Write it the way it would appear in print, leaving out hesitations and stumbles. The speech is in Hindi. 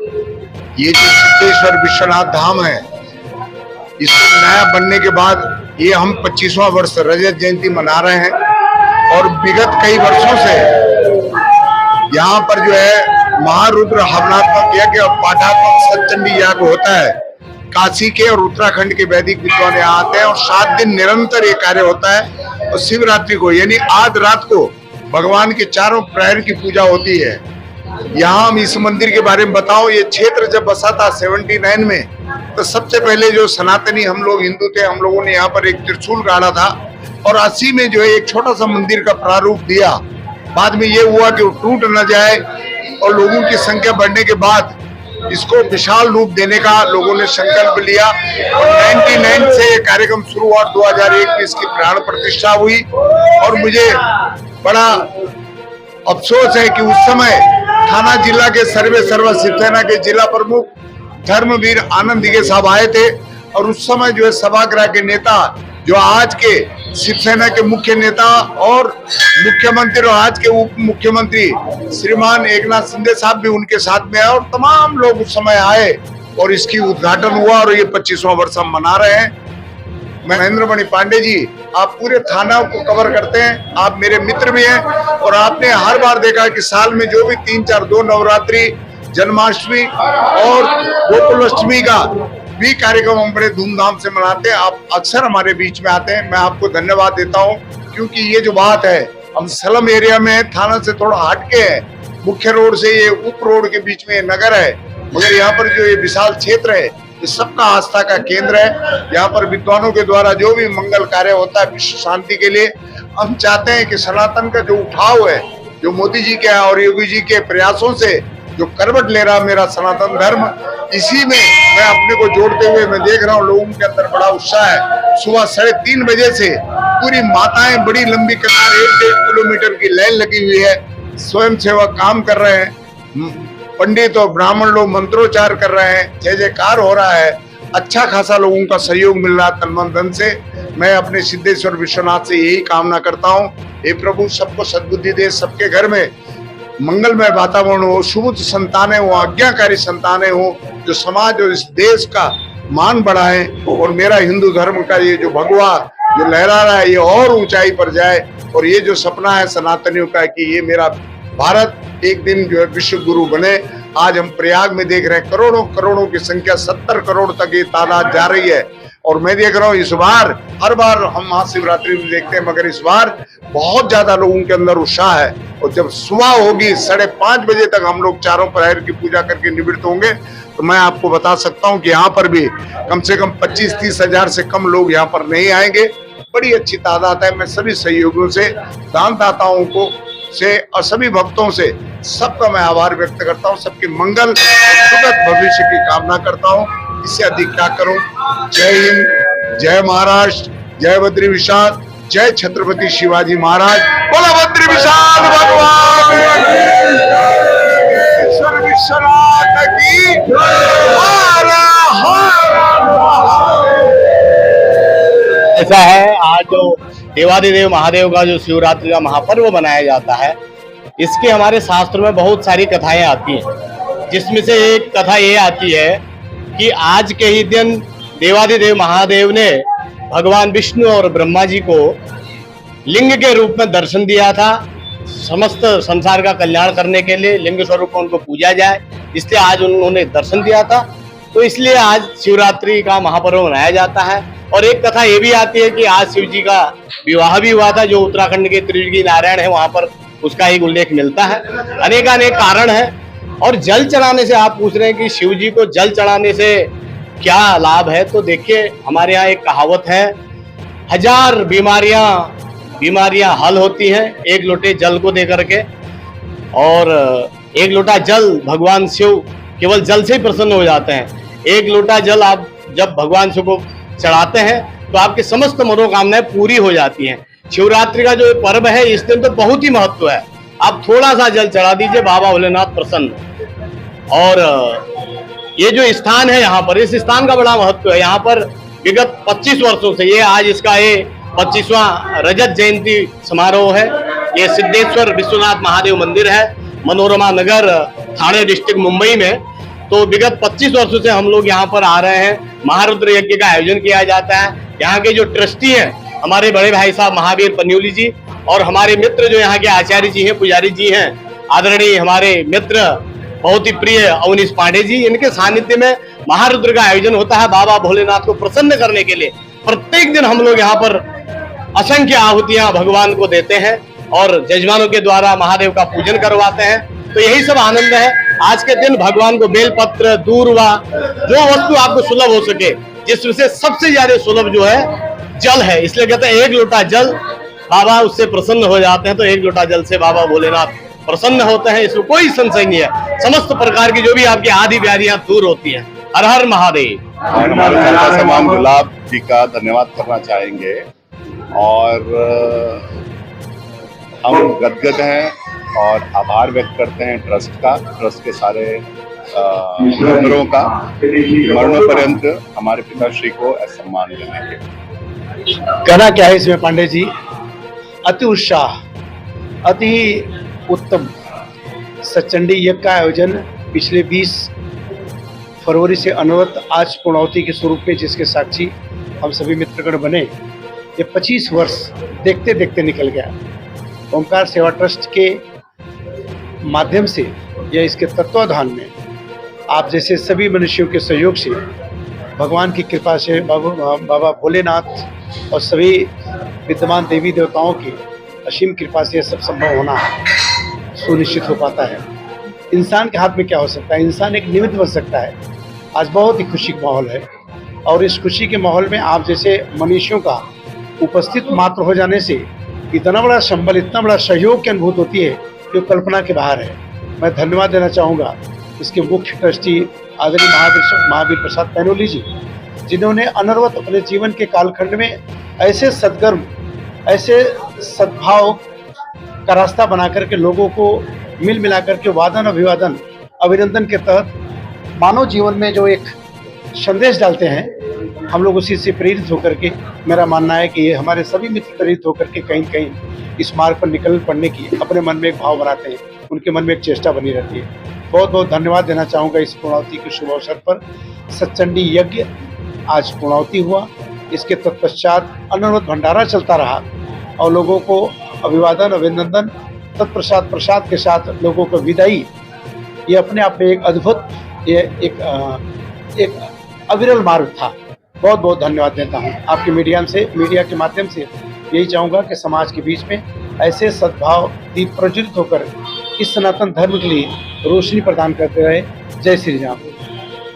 ये जो सिद्धेश्वर विश्वनाथ धाम है, इसको नया बनने के बाद ये हम 25वां वर्ष रजत जयंती मना रहे हैं। और विगत कई वर्षों से यहाँ पर जो है महारुद्र हवनात्मक यज्ञ और पाठात्मक सतचंडी याग होता है। काशी के और उत्तराखंड के वैदिक विद्वान यहाँ आते हैं और 7 दिन निरंतर ये कार्य होता है। और शिवरात्रि को यानी आज रात को भगवान के चारों प्रहर की पूजा होती है। यहाँ हम इस मंदिर के बारे में बताओ, ये क्षेत्र जब बसा था 79 में, तो सबसे पहले जो सनातनी हम लोग हिंदू थे, हम लोगों ने यहाँ पर एक त्रिशूल गाड़ा था और 80 में जो है एक छोटा सा मंदिर का प्रारूप दिया। बाद में ये हुआ कि वो टूट न जाए और लोगों की संख्या बढ़ने के बाद इसको विशाल रूप देने का लोगों ने संकल्प लिया और 99 से ये कार्यक्रम शुरू हुआ। 2001 में इसकी प्राण प्रतिष्ठा हुई और मुझे बड़ा अफसोस है कि उस समय थाना जिला के सर्वे सर्वा शिवसेना के जिला प्रमुख धर्मवीर आनंद दिगे साहब आए थे और उस समय जो है सभागृह के नेता जो आज के शिवसेना के मुख्य नेता और मुख्यमंत्री और आज के उप मुख्यमंत्री श्रीमान एकनाथ शिंदे साहब भी उनके साथ में आए और तमाम लोग उस समय आए और इसकी उद्घाटन हुआ और ये 25वां वर्ष हम मना रहे हैं। महेंद्र मणि पांडे जी, आप पूरे थाना को कवर करते हैं, आप मेरे मित्र भी हैं और आपने हर बार देखा कि साल में जो भी 3-4 नवरात्रि, जन्माष्टमी और गोकुलाष्टमी का भी कार्यक्रम हम बड़े धूमधाम से मनाते हैं। आप अक्सर हमारे बीच में आते हैं, मैं आपको धन्यवाद देता हूं क्योंकि ये जो बात है, हम स्लम एरिया में थाना से थोड़ा हटके है, मुख्य रोड से ये उप रोड के बीच में ये नगर है, मगर यहाँ पर जो ये विशाल क्षेत्र है ये सबका आस्था का केंद्र है। यहाँ पर विद्वानों के द्वारा जो भी मंगल कार्य होता है विश्व शांति के लिए, हम चाहते हैं कि सनातन का जो उठाव है, जो मोदी जी के और योगी जी के प्रयासों से जो करवट ले रहा मेरा सनातन धर्म, इसी में मैं अपने को जोड़ते हुए मैं देख रहा हूँ लोगों के अंदर बड़ा उत्साह है। सुबह 3:30 बजे से पूरी माताएं बड़ी लंबी कतार 1-1.5 किलोमीटर की लाइन लगी हुई है, स्वयं सेवक काम कर रहे हैं, पंडित और ब्राह्मण लोग मंत्रोच्चार कर रहे हैं, जय जयकार हो रहा है। अच्छा खासा लोगों का सहयोग मिल रहा है तन मन धन से। मैं अपने सिद्धेश्वर विश्वनाथ से यही कामना करता हूँ, हे प्रभु सबको सद्बुद्धि दे, सबके घर में मंगलमय वातावरण हो, शुभ संतानें हो, आज्ञाकारी संतानें हो, जो समाज और इस देश का मान बढ़ाए और मेरा हिंदू धर्म का ये जो भगवा जो लहरा रहा है ये और ऊंचाई पर जाए। और ये जो सपना है सनातनियों का कि ये मेरा भारत एक दिन जो है विश्व गुरु बने। आज हम प्रयाग में देख रहे हैं करोड़ों करोड़ों की संख्या, 70 करोड़ तक ये तादाद जा रही है। और मैं देख रहा हूँ इस बार, हर बार हम महाशिवरात्रि में देखते हैं मगर इस बार बहुत ज्यादा लोगों के अंदर उत्साह है। और जब सुबह होगी 5:30 बजे तक हम लोग चारों प्रहर की पूजा करके निवृत्त होंगे, तो मैं आपको बता सकता हूँ कि यहाँ पर भी कम से कम 25-30 हजार से कम लोग यहाँ पर नहीं आएंगे। बड़ी अच्छी तादाद है। मैं सभी सहयोगियों से, दानदाताओं को से और सभी भक्तों से सबका मैं आभार व्यक्त करता हूँ। सबके मंगल सुखद भविष्य की कामना करता हूँ। इससे अधिक क्या करूं। जय हिंद, जय महाराष्ट्र, जय बद्री विशाल, जय छत्रपति शिवाजी महाराज। बोला बद्री विशाल भगवान विश्वनाथ की। ऐसा है, आज जो देवादिदेव महादेव का जो शिवरात्रि का महापर्व मनाया जाता है, इसके हमारे शास्त्रों में बहुत सारी कथाएं आती हैं, जिसमें से एक कथा ये आती है कि आज के ही दिन देवादिदेव महादेव ने भगवान विष्णु और ब्रह्मा जी को लिंग के रूप में दर्शन दिया था। समस्त संसार का कल्याण करने के लिए लिंग स्वरूप उनको पूजा जाए, इसलिए आज उन्होंने दर्शन दिया था। तो इसलिए आज शिवरात्रि का महापर्व मनाया जाता है। और एक कथा ये भी आती है कि आज शिव जी का विवाह भी हुआ था, जो उत्तराखंड के त्रिवेणी नारायण है वहां पर उसका एक उल्लेख मिलता है। अनेकानेक कारण है। और जल चढ़ाने से आप पूछ रहे हैं कि शिव जी को जल चढ़ाने से क्या लाभ है, तो देखिए हमारे यहाँ एक कहावत है, 1000 बीमारियां हल होती हैं एक लोटे जल को दे करके। और एक लोटा जल भगवान शिव केवल जल से ही प्रसन्न हो जाते हैं। एक लोटा जल आप जब भगवान शिव को चढ़ाते हैं तो आपकी समस्त मनोकामनाएं पूरी हो जाती हैं। शिवरात्रि का जो पर्व है इस दिन तो बहुत ही महत्व है। आप थोड़ा सा जल चढ़ा दीजिए, बाबा भोलेनाथ प्रसन्न। और ये जो स्थान है यहाँ पर, इस स्थान का बड़ा महत्व है। यहाँ पर विगत 25 वर्षों से ये आज इसका ये 25वां रजत जयंती समारोह है। ये सिद्धेश्वर विश्वनाथ महादेव मंदिर है, मनोरमा नगर, थाने डिस्ट्रिक्ट मुंबई में। तो विगत 25 वर्षों से हम लोग यहाँ पर आ रहे हैं। महारुद्र यज्ञ का आयोजन किया जाता है। यहाँ के जो ट्रस्टी हैं हमारे बड़े भाई साहब महावीर पन्यूली जी, और हमारे मित्र जो यहाँ के आचार्य जी हैं, पुजारी जी हैं, आदरणीय हमारे मित्र बहुत ही प्रिय अवनीश पांडे जी, इनके सानिध्य में महारुद्र का आयोजन होता है। बाबा भोलेनाथ को प्रसन्न करने के लिए प्रत्येक दिन हम लोग यहाँ पर असंख्य आहुतियां भगवान को देते हैं और जजमानों के द्वारा महादेव का पूजन करवाते हैं। तो यही सब आनंद है। आज के दिन भगवान को बेलपत्र, दूर्वा, जो वस्तु आपको सुलभ हो सके, जिसमें से सबसे ज्यादा सुलभ जो है जल है, इसलिए कहते हैं एक लोटा जल बाबा उससे प्रसन्न हो जाते हैं। तो एक लोटा जल से बाबा भोलेनाथ प्रसन्न होते हैं, इसमें कोई संशय नहीं है। समस्त प्रकार की जो भी आपकी आदि व्याधियां दूर होती हैं। हर हर महादेव। और हमारे जनता समान गुलाब जी का धन्यवाद करना चाहेंगे, और हम गदगद हैं और आभार व्यक्त करते हैं ट्रस्ट के सारे मेंबरों का, मरणोपर्यंत हमारे पिताश्री को सम्मान देने के। कहना क्या है इसमें पांडे जी, अति उत्साह, अति उत्तम सचंडी यज्ञ का आयोजन पिछले 20 फरवरी से अनवरत आज पूर्णाहुति के स्वरूप में, जिसके साक्षी हम सभी मित्रगण बने। ये 25 वर्ष देखते देखते निकल गया। ओमकार सेवा ट्रस्ट के माध्यम से या इसके तत्वाधान में आप जैसे सभी मनुष्यों के सहयोग से, भगवान की कृपा से, बाबा भोलेनाथ और सभी विद्यमान देवी देवताओं की असीम कृपा से सब संभव होना सुनिश्चित हो पाता है। इंसान के हाथ में क्या हो सकता है, इंसान एक निमित्त बन सकता है। आज बहुत ही खुशी का माहौल है, और इस खुशी के माहौल में आप जैसे मनुष्यों का उपस्थित मात्र हो जाने से इतना बड़ा संबल, इतना बड़ा सहयोग की अनुभूति होती है जो कल्पना के बाहर है। मैं धन्यवाद देना चाहूँगा इसके मुख्य ट्रस्टी आदरणीय महावीर प्रसाद पैनोली जी, जिन्होंने अनवरत अपने जीवन के कालखंड में ऐसे सद्गर्म, ऐसे सद्भाव का रास्ता बना करके लोगों को मिल मिला करके वादन अभिवादन अभिनंदन के तहत मानव जीवन में जो एक संदेश डालते हैं, हम लोग उसी से प्रेरित होकर के, मेरा मानना है कि ये हमारे सभी मित्र प्रेरित होकर के कहीं कहीं इस मार्ग पर निकल पड़ने की अपने मन में एक भाव बनाते हैं, उनके मन में एक चेष्टा बनी रहती है। बहुत बहुत धन्यवाद देना चाहूँगा इस पूर्णाहुति के शुभ अवसर पर। सचंडी यज्ञ आज पूर्णाहुति हुआ, इसके तत्पश्चात अनवरत भंडारा चलता रहा और लोगों को अभिवादन अभिनंदन तत्प्रसाद प्रसाद के साथ लोगों को विदाई, ये अपने आप में एक अद्भुत, ये एक अविरल मार्ग था। बहुत बहुत धन्यवाद देता हूँ आपके मीडिया के माध्यम से। यही चाहूँगा कि समाज के बीच में ऐसे सद्भाव दीप प्रज्वलित होकर इस सनातन धर्म के लिए रोशनी प्रदान करते रहे। जय श्री राम।